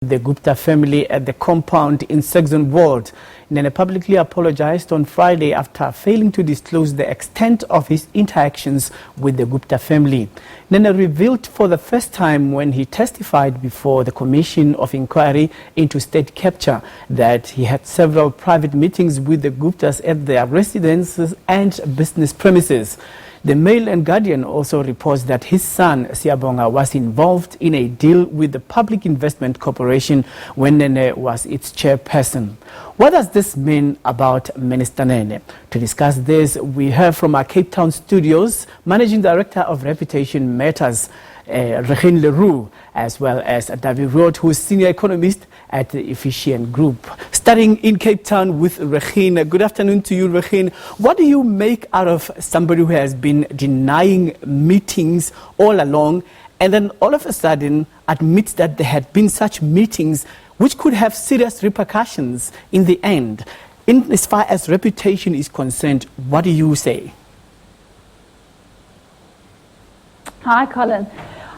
The Gupta family at the compound in Saxonwold. Nene publicly apologized on Friday after failing to disclose the extent of his interactions with the Gupta family. Nene revealed for the first time when he testified before the Commission of Inquiry into State Capture that he had several private meetings with the Guptas at their residences and business premises. The Mail and Guardian also reports that his son, Siyabonga, was involved in a deal with the Public Investment Corporation when Nene was its chairperson. What does this mean about Minister Nene? To discuss this, we heard from our Cape Town studios, Managing Director of Reputation Matters, Regine Roux, as well as Dawie, Roodt, who is Senior Economist at the Efficient Group. Starting in Cape Town with Regine. Good afternoon to you, Regine. What do you make out of somebody who has been denying meetings all along and then all of a sudden admits that there had been such meetings which could have serious repercussions in the end? In as far as reputation is concerned, what do you say? Hi, Colin.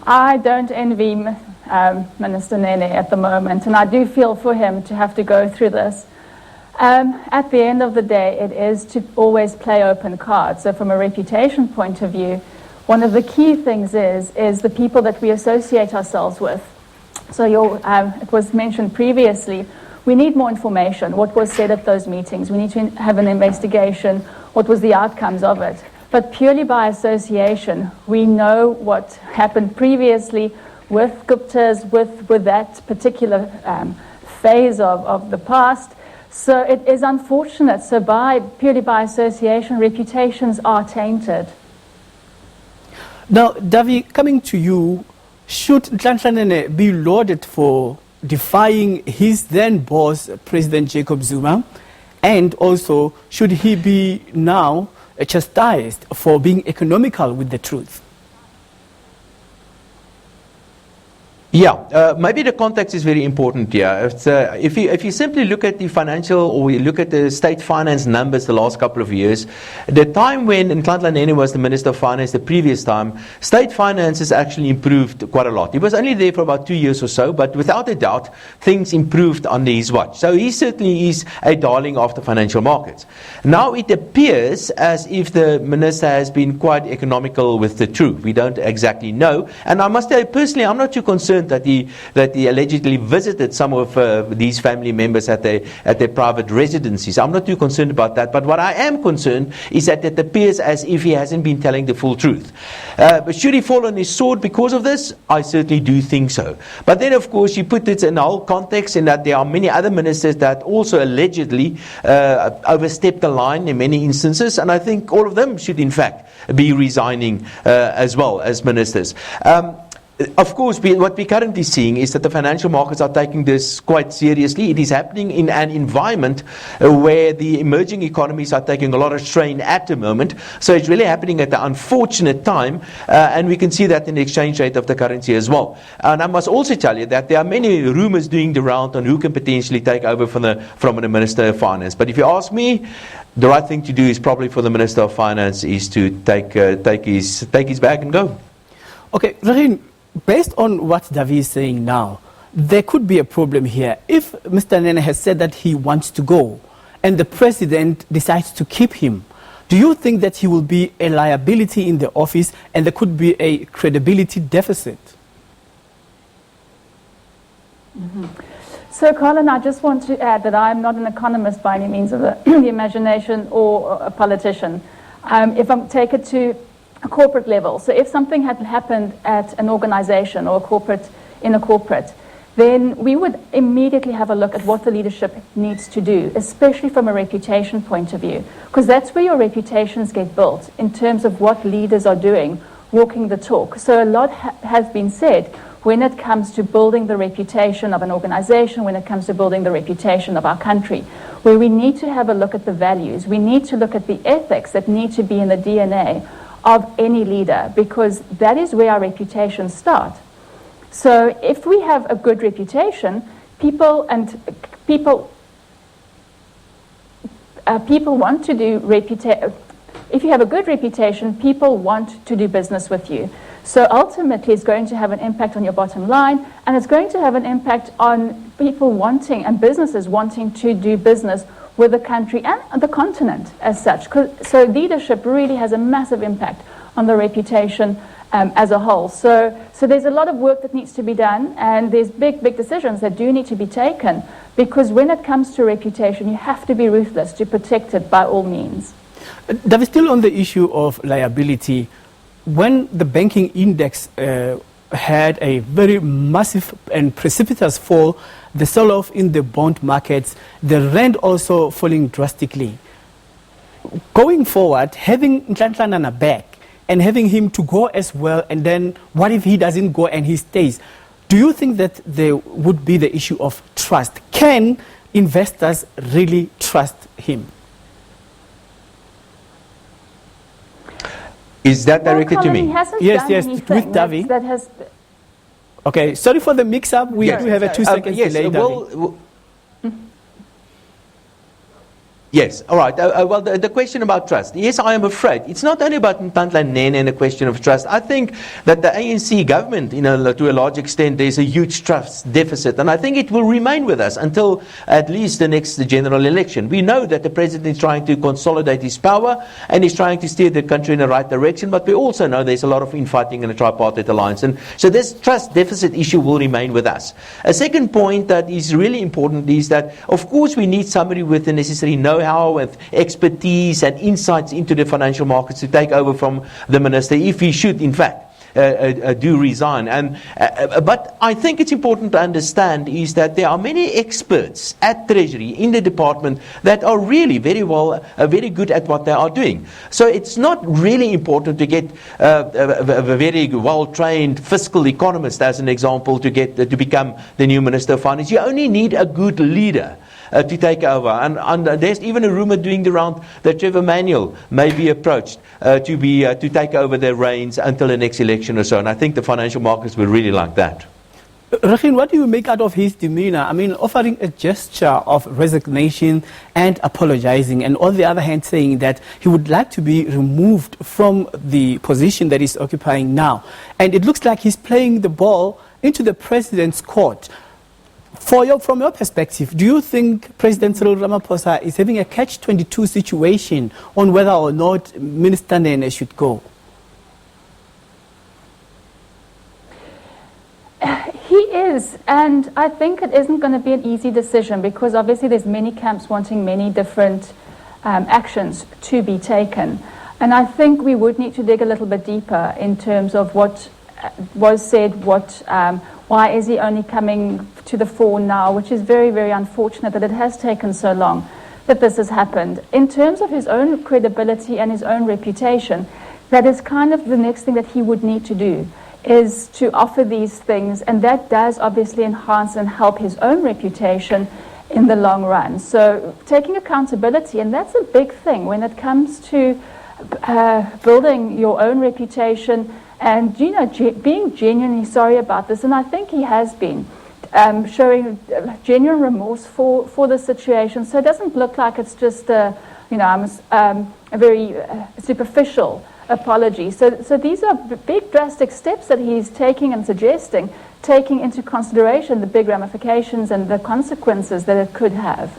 I don't envy Minister Nene at the moment, and I do feel for him to have to go through this. At the end of the day, it is to always play open cards. So from a reputation point of view, one of the key things is the people that we associate ourselves with. So it was mentioned previously, we need more information. What was said at those meetings? We need to have an investigation. What was the outcomes of it? But purely by association, we know what happened previously with Guptas, with that particular phase of the past. So it is unfortunate. So purely by association, reputations are tainted. Now, Dawie, coming to you, should Nhlanhla Nene be lauded for defying his then boss, President Jacob Zuma? And also, should he be now chastised for being economical with the truth? Yeah, maybe the context is very important here. If you simply look at the financial, or you look at the state finance numbers the last couple of years, the time when Nhlanhla Nene was the Minister of Finance the previous time, state finances actually improved quite a lot. He was only there for about 2 years or so, but without a doubt, things improved under his watch. So he certainly is a darling of the financial markets. Now it appears as if the Minister has been quite economical with the truth. We don't exactly know. And I must say, personally, I'm not too concerned that he allegedly visited some of these family members at their private residencies. I'm not too concerned about that. But what I am concerned is that it appears as if he hasn't been telling the full truth. But should he fall on his sword because of this? I certainly do think so. But then, of course, you put it in the whole context in that there are many other ministers that also allegedly overstepped the line in many instances. And I think all of them should, in fact, be resigning as well as ministers. Of course, what we're currently seeing is that the financial markets are taking this quite seriously. It is happening in an environment where the emerging economies are taking a lot of strain at the moment. So it's really happening at the unfortunate time, and we can see that in the exchange rate of the currency as well. And I must also tell you that there are many rumors doing the round on who can potentially take over from the Minister of Finance. But if you ask me, the right thing to do is probably for the Minister of Finance is to take his bag and go. Okay, Regine, based on what Dawie is saying now, there could be a problem here. If Mr. Nene has said that he wants to go and the president decides to keep him, do you think that he will be a liability in the office and there could be a credibility deficit? Mm-hmm. So, Colin, I just want to add that I'm not an economist by any means of the imagination or a politician. If I take it to a corporate level, so if something had happened at an organization or in a corporate, then we would immediately have a look at what the leadership needs to do, especially from a reputation point of view, because that's where your reputations get built in terms of what leaders are doing, walking the talk. So a lot has been said when it comes to building the reputation of an organization, when it comes to building the reputation of our country, where we need to have a look at the values. We need to look at the ethics that need to be in the DNA of any leader, because that is where our reputations start. So if we have a good reputation, people want to do if you have a good reputation, people want to do business with you. So ultimately, it's going to have an impact on your bottom line, and it's going to have an impact on people wanting and businesses wanting to do business with the country and the continent as such. So leadership really has a massive impact on the reputation as a whole. So there's a lot of work that needs to be done, and there's big decisions that do need to be taken, because when it comes to reputation, you have to be ruthless to protect it by all means. Dawie, still on the issue of liability, when the banking index had a very massive and precipitous fall, the sell-off in the bond markets, the rand also falling drastically. Going forward, having Nhlanhla Nene back and having him to go as well, and then what if he doesn't go and he stays? Do you think that there would be the issue of trust? Can investors really trust him? Is that directed to me? Yes, with Dawie. That has. Okay, sorry for the mix-up. We do have a 2 seconds delay. Yes, all right. Well, the question about trust. Yes, I am afraid. It's not only about Nhlanhla Nene and a question of trust. I think that the ANC government, to a large extent, there's a huge trust deficit. And I think it will remain with us until at least the next general election. We know that the president is trying to consolidate his power and he's trying to steer the country in the right direction. But we also know there's a lot of infighting in the tripartite alliance. And so this trust deficit issue will remain with us. A second point that is really important is that, of course, we need somebody with the necessary know-how, with expertise and insights into the financial markets to take over from the minister if he should, in fact, do resign. But I think it's important to understand is that there are many experts at Treasury in the department that are really very good at what they are doing. So it's not really important to get a very well-trained fiscal economist, as an example, to become the new Minister of Finance. You only need a good leader to take over. And there's even a rumor doing the round that Trevor Manuel may be approached to take over the reins until the next election or so. And I think the financial markets will really like that. Regine, what do you make out of his demeanor? I mean, offering a gesture of resignation and apologizing, and on the other hand saying that he would like to be removed from the position that he's occupying now. And it looks like he's playing the ball into the president's court. From your perspective, do you think President Cyril Ramaphosa is having a catch-22 situation on whether or not Minister Nene should go? He is, and I think it isn't going to be an easy decision, because obviously there's many camps wanting many different actions to be taken. And I think we would need to dig a little bit deeper in terms of what was said, why is he only coming to the fore now, which is very, very unfortunate that it has taken so long that this has happened. In terms of his own credibility and his own reputation, that is kind of the next thing that he would need to do, is to offer these things, and that does obviously enhance and help his own reputation in the long run. So taking accountability, and that's a big thing when it comes to building your own reputation, and being genuinely sorry about this. And I think he has been showing genuine remorse for the situation, so it doesn't look like it's just a very superficial apology. So these are big drastic steps that he's taking and suggesting, taking into consideration the big ramifications and the consequences that it could have.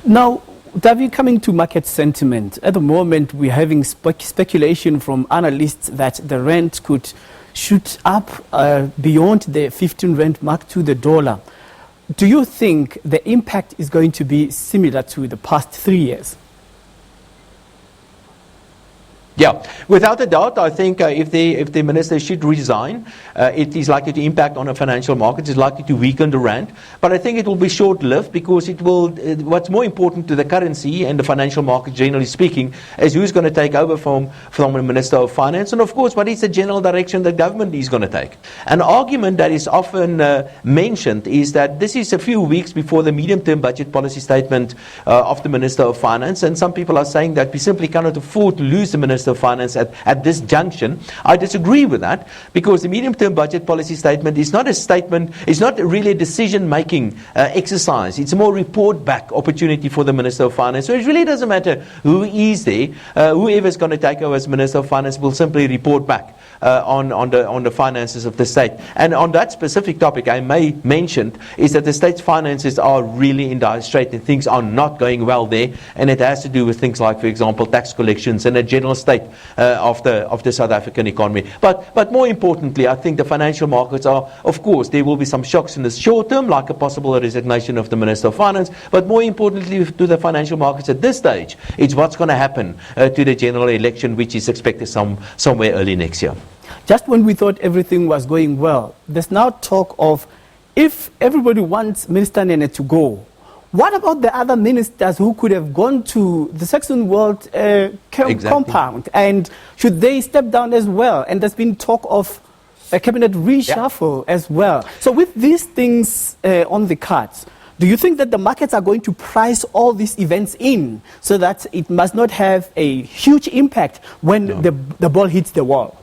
Now, Dawie, coming to market sentiment, at the moment we're having speculation from analysts that the rand could shoot up beyond the 15 rand mark to the dollar. Do you think the impact is going to be similar to the past 3 years? Yeah, without a doubt, I think if the minister should resign, it is likely to impact on the financial markets. It's likely to weaken the rand. But I think it will be short-lived, because it will. What's more important to the currency and the financial market, generally speaking, is who's going to take over from the Minister of Finance, and of course, what is the general direction the government is going to take. An argument that is often mentioned is that this is a few weeks before the medium-term budget policy statement of the Minister of Finance, and some people are saying that we simply cannot afford to lose the Minister of Finance at this junction. I disagree with that, because the medium-term budget policy statement is not a statement, it's not really a decision-making exercise. It's a more report-back opportunity for the Minister of Finance. So it really doesn't matter who is there. Whoever is going to take over as Minister of Finance will simply report back on the finances of the state. And on that specific topic, I may mention is that the state's finances are really in dire strait and things are not going well there, and it has to do with things like, for example, tax collections and a general state of the South African economy. But more importantly, I think the financial markets are, of course, there will be some shocks in the short term, like a possible resignation of the Minister of Finance, but more importantly to the financial markets at this stage, it's what's going to happen to the general election, which is expected somewhere early next year. Just when we thought everything was going well, there's now talk of, if everybody wants Minister Nene to go, what about the other ministers who could have gone to the Saxonwold compound, and should they step down as well? And there's been talk of a cabinet reshuffle as well. So with these things on the cards, do you think that the markets are going to price all these events in so that it must not have a huge impact when the ball hits the wall?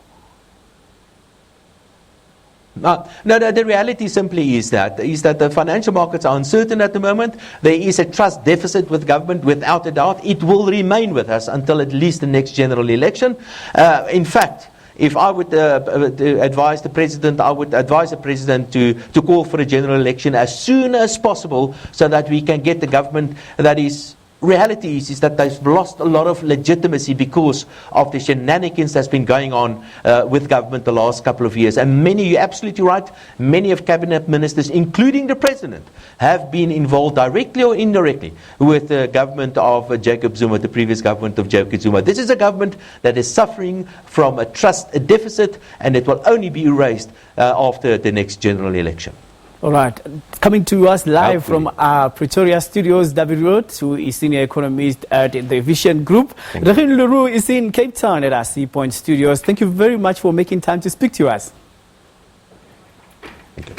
No, the reality simply is that the financial markets are uncertain at the moment. There is a trust deficit with government, without a doubt. It will remain with us until at least the next general election. In fact, if I would advise the President, I would advise the President to call for a general election as soon as possible so that we can get the government that is... Reality is that they've lost a lot of legitimacy because of the shenanigans that's been going on with government the last couple of years. And many, you're absolutely right, many of cabinet ministers, including the President, have been involved directly or indirectly with the government of Jacob Zuma, the previous government of Jacob Zuma. This is a government that is suffering from a trust deficit, and it will only be erased after the next general election. All right. Coming to us live from our Pretoria studios, Dawie, who is senior economist at the Vision Group. Regine Roux is in Cape Town at our Sea Point studios. Thank you very much for making time to speak to us. Thank you.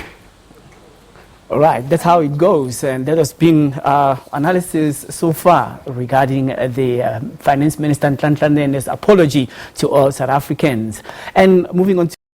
All right, that's how it goes. And that has been analysis so far regarding the Finance Minister Nhlanhla Nene's apology to all South Africans. And moving on to